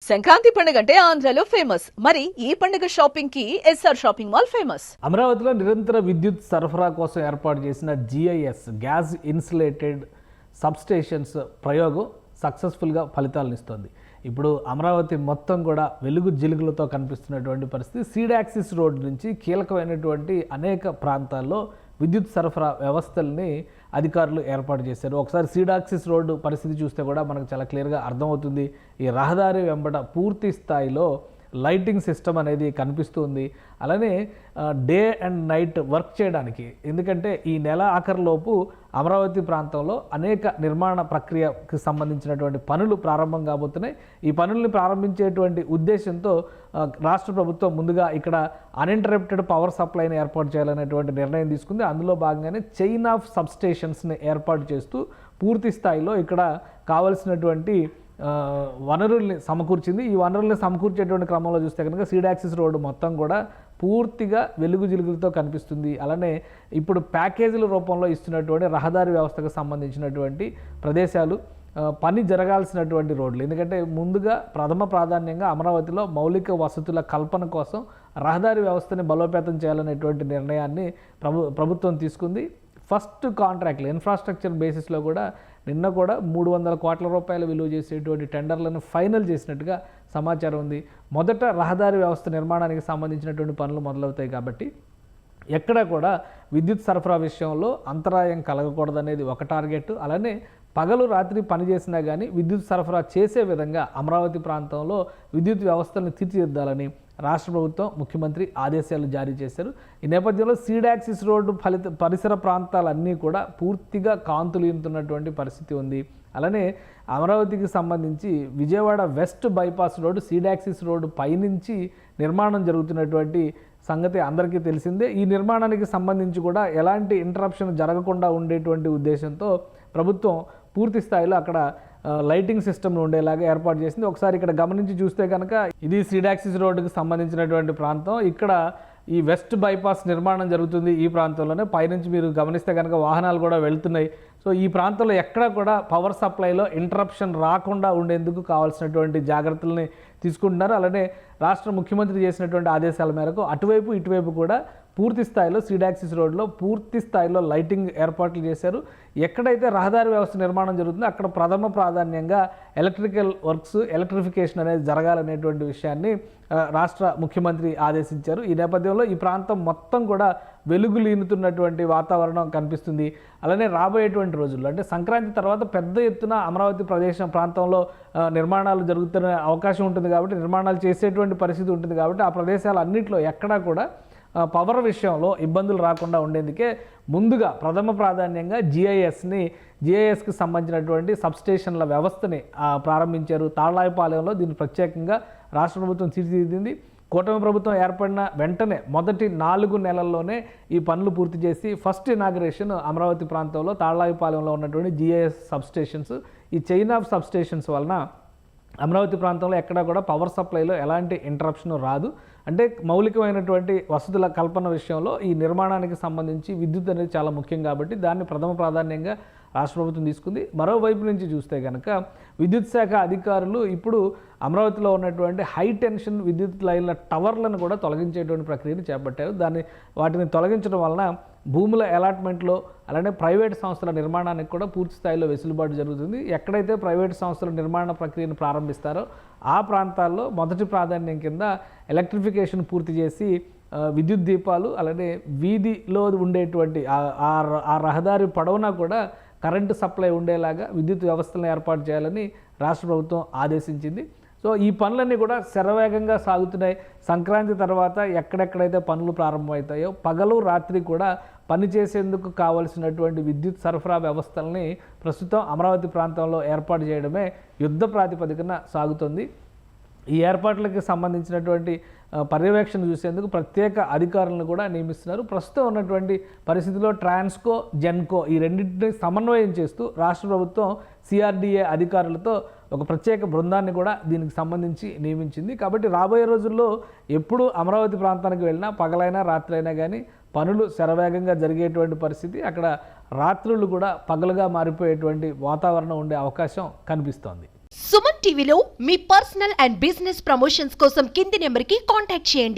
సంక్రాంతి పండుగ అంటే ఆంధ్రలో ఫేమస్. మరి ఈ పండుగ షాపింగ్ కి ఎస్ఆర్ షాపింగ్ మాల్ ఫేమస్. అమరావతిలో నిరంతర విద్యుత్ సరఫరా కోసం ఏర్పాటు చేసిన GIS గ్యాస్ ఇన్సులేటెడ్ సబ్స్టేషన్స్ ప్రయోగం సక్సెస్ఫుల్గా ఫలితాలను ఇస్తోంది. ఇప్పుడు అమరావతి మొత్తం కూడా వెలుగు జిలుగులతో కనిపిస్తున్నటువంటి పరిస్థితి. సీడాక్సిస్ రోడ్ నుంచి కీలకమైనటువంటి అనేక ప్రాంతాల్లో విద్యుత్ సరఫరా వ్యవస్థల్ని అధికారులు ఏర్పాటు చేశారు. ఒకసారి సీడాక్సిస్ రోడ్డు పరిస్థితి చూస్తే కూడా మనకు చాలా క్లియర్గా అర్థమవుతుంది. ఈ రహదారి వెంబడ పూర్తి స్థాయిలో లైటింగ్ సిస్టమ్ అనేది కనిపిస్తుంది. అలానే డే అండ్ నైట్ వర్క్ చేయడానికి, ఎందుకంటే ఈ నెల ఆఖరిలోపు అమరావతి ప్రాంతంలో అనేక నిర్మాణ ప్రక్రియకు సంబంధించినటువంటి పనులు ప్రారంభం కాబోతున్నాయి. ఈ పనుల్ని ప్రారంభించేటువంటి ఉద్దేశంతో రాష్ట్ర ప్రభుత్వం ముందుగా ఇక్కడ అన్ఇంటరప్టెడ్ పవర్ సప్లైని ఏర్పాటు చేయాలనేటువంటి నిర్ణయం తీసుకుంది. అందులో భాగంగానే చైన్ ఆఫ్ సబ్స్టేషన్స్ని ఏర్పాటు చేస్తూ పూర్తి స్థాయిలో ఇక్కడ కావలసినటువంటి వనరుల్ని సమకూర్చింది. ఈ వనరుల్ని సమకూర్చేటువంటి క్రమంలో చూస్తే కనుక సీడాక్సిస్ రోడ్డు మొత్తం కూడా పూర్తిగా వెలుగు జిలుగులతో కనిపిస్తుంది. అలానే ఇప్పుడు ప్యాకేజీల రూపంలో ఇస్తున్నటువంటి రహదారి వ్యవస్థకు సంబంధించినటువంటి ప్రదేశాలు, పని జరగాల్సినటువంటి రోడ్లు. ఎందుకంటే ముందుగా ప్రథమ ప్రాధాన్యంగా అమరావతిలో మౌలిక వసతుల కల్పన కోసం రహదారి వ్యవస్థని బలోపేతం చేయాలనేటువంటి నిర్ణయాన్ని ప్రభుత్వం తీసుకుంది. ఫస్ట్ కాంట్రాక్ట్లు ఇన్ఫ్రాస్ట్రక్చర్ బేసిస్లో కూడా నిన్న కూడా 300 కోట్ల రూపాయలు విలువ చేసేటువంటి టెండర్లను ఫైనల్ చేసినట్టుగా సమాచారం ఉంది. మొదట రహదారి వ్యవస్థ నిర్మాణానికి సంబంధించినటువంటి పనులు మొదలవుతాయి కాబట్టి ఎక్కడ కూడా విద్యుత్ సరఫరా విషయంలో అంతరాయం కలగకూడదనేది ఒక టార్గెట్. అలానే పగలు రాత్రి పనిచేసినా కానీ విద్యుత్ సరఫరా చేసే విధంగా అమరావతి ప్రాంతంలో విద్యుత్ వ్యవస్థలను తీర్చిదిద్దాలని రాష్ట్ర ప్రభుత్వం, ముఖ్యమంత్రి ఆదేశాలు జారీ చేశారు. ఈ నేపథ్యంలో సీడాక్సిస్ రోడ్డు పరిసర ప్రాంతాలన్నీ కూడా పూర్తిగా కాంతులీనుతున్నటువంటి పరిస్థితి ఉంది. అలానే అమరావతికి సంబంధించి Vijayawada west bypass road సీడాక్సిస్ road పైనుంచి నిర్మాణం జరుగుతున్నటువంటి సంగతి అందరికీ తెలిసిందే. ఈ నిర్మాణానికి సంబంధించి కూడా ఎలాంటి ఇంటరప్షన్ జరగకుండా ఉండేటువంటి ఉద్దేశంతో ప్రభుత్వం పూర్తి స్థాయిలో అక్కడ లైటింగ్ సిస్టమ్ ఉండేలాగా ఏర్పాటు చేసింది. ఒకసారి ఇక్కడ గమనించి చూస్తే కనుక ఇది సీడాక్సిస్ రోడ్డుకి సంబంధించినటువంటి ప్రాంతం. ఇక్కడ ఈ వెస్ట్ బైపాస్ నిర్మాణం జరుగుతుంది. ఈ ప్రాంతంలోనే పైనుంచి మీరు గమనిస్తే కనుక వాహనాలు కూడా వెళ్తున్నాయి. సో ఈ ప్రాంతంలో ఎక్కడ కూడా పవర్ సప్లైలో ఇంటరప్షన్ రాకుండా ఉండేందుకు కావాల్సినటువంటి జాగ్రత్తల్ని తీసుకుంటున్నారు. అలానే రాష్ట్ర ముఖ్యమంత్రి చేసినటువంటి ఆదేశాల మేరకు అటువైపు ఇటువైపు కూడా పూర్తి స్థాయిలో సీడాక్సిస్ రోడ్లో పూర్తి స్థాయిలో లైటింగ్ ఏర్పాట్లు చేశారు. ఎక్కడైతే రహదారి వ్యవస్థ నిర్మాణం జరుగుతుందో అక్కడ ప్రథమ ప్రాధాన్యంగా ఎలక్ట్రికల్ వర్క్స్, ఎలక్ట్రిఫికేషన్ అనేది జరగాలనేటువంటి విషయాన్ని రాష్ట్ర ముఖ్యమంత్రి ఆదేశించారు. ఈ నేపథ్యంలో ఈ ప్రాంతం మొత్తం కూడా వెలుగులీనుతున్నటువంటి వాతావరణం కనిపిస్తుంది. అలానే రాబోయేటువంటి రోజుల్లో అంటే సంక్రాంతి తర్వాత పెద్ద ఎత్తున అమరావతి ప్రాంతంలో నిర్మాణాలు జరుగుతున్న అవకాశం ఉంటుంది కాబట్టి, నిర్మాణాలు చేసేటువంటి పరిస్థితి ఉంటుంది కాబట్టి ఆ ప్రదేశాలన్నింటిలో ఎక్కడా కూడా పవర్ విషయంలో ఇబ్బందులు రాకుండా ఉండేందుకే ముందుగా ప్రథమ ప్రాధాన్యంగా GISకి సంబంధించినటువంటి సబ్స్టేషన్ల వ్యవస్థని ప్రారంభించారు. తాళ్లాయిపాలెంలో దీన్ని ప్రత్యేకంగా రాష్ట్ర ప్రభుత్వం తీర్చిదిద్దింది. కూటమి ప్రభుత్వం ఏర్పడిన వెంటనే మొదటి 4 నెలల్లోనే ఈ పనులు పూర్తి చేసి ఫస్ట్ ఇనాగరేషన్ అమరావతి ప్రాంతంలో తాళ్లాయిపాలెంలో ఉన్నటువంటి GIS సబ్స్టేషన్స్. ఈ చైన్ ఆఫ్ సబ్స్టేషన్స్ వలన అమరావతి ప్రాంతంలో ఎక్కడా కూడా పవర్ సప్లైలో ఎలాంటి ఇంటరప్షన్ రాదు. అంటే మౌలికమైనటువంటి వసతుల కల్పన విషయంలో ఈ నిర్మాణానికి సంబంధించి విద్యుత్ అనేది చాలా ముఖ్యం కాబట్టి దాన్ని ప్రథమ ప్రాధాన్యంగా రాష్ట్ర ప్రభుత్వం తీసుకుంది. మరోవైపు నుంచి చూస్తే కనుక విద్యుత్ శాఖ అధికారులు ఇప్పుడు అమరావతిలో ఉన్నటువంటి హై టెన్షన్ విద్యుత్ లైన్ల టవర్లను కూడా తొలగించేటువంటి ప్రక్రియను చేపట్టారు. వాటిని తొలగించడం వలన భూముల అలాట్మెంట్లో అలానే ప్రైవేట్ సంస్థల నిర్మాణానికి కూడా పూర్తి స్థాయిలో వెసులుబాటు జరుగుతుంది. ఎక్కడైతే ప్రైవేట్ సంస్థల నిర్మాణ ప్రక్రియను ప్రారంభిస్తారో ఆ ప్రాంతాల్లో మొదటి ప్రాధాన్యం కింద ఎలక్ట్రిఫికేషన్ పూర్తి చేసి విద్యుత్ దీపాలు, అలానే వీధిలో ఉండేటువంటి ఆ రహదారి పొడవునా కూడా కరెంటు సప్లై ఉండేలాగా విద్యుత్ వ్యవస్థలను ఏర్పాటు చేయాలని రాష్ట్ర ప్రభుత్వం ఆదేశించింది. సో ఈ పనులన్నీ కూడా శరవేగంగా సాగుతున్నాయి. సంక్రాంతి తర్వాత ఎక్కడెక్కడైతే పనులు ప్రారంభమవుతాయో పగలు రాత్రి కూడా పనిచేసేందుకు కావలసినటువంటి విద్యుత్ సరఫరా వ్యవస్థల్ని ప్రస్తుతం అమరావతి ప్రాంతంలో ఏర్పాటు చేయడమే యుద్ధ ప్రాతిపదికన సాగుతుంది. ఈ ఏర్పాట్లకి సంబంధించినటువంటి పర్యవేక్షణ చూసేందుకు ప్రత్యేక అధికారులను కూడా నియమిస్తున్నారు. ప్రస్తుతం ఉన్నటువంటి పరిస్థితిలో ట్రాన్స్కో, జెన్కో ఈ రెండింటిని సమన్వయం చేస్తూ రాష్ట్ర ప్రభుత్వం CRDA అధికారులతో ఒక ప్రత్యేక బృందాన్ని కూడా దీనికి సంబంధించి నియమించింది. కాబట్టి రాబోయే రోజుల్లో ఎప్పుడు అమరావతి ప్రాంతానికి వెళ్ళినా పగలైనా రాత్రైనా కానీ పనులు శరవేగంగా జరిగేటువంటి పరిస్థితి, అక్కడ రాత్రులు కూడా పగలుగా మారిపోయేటువంటి వాతావరణం ఉండే అవకాశం కనిపిస్తోంది. సుమన్ టీవీలో మీ పర్సనల్ అండ్ బిజినెస్ ప్రమోషన్స్ కోసం కింది నెంబర్కి కాంటాక్ట్ చేయండి.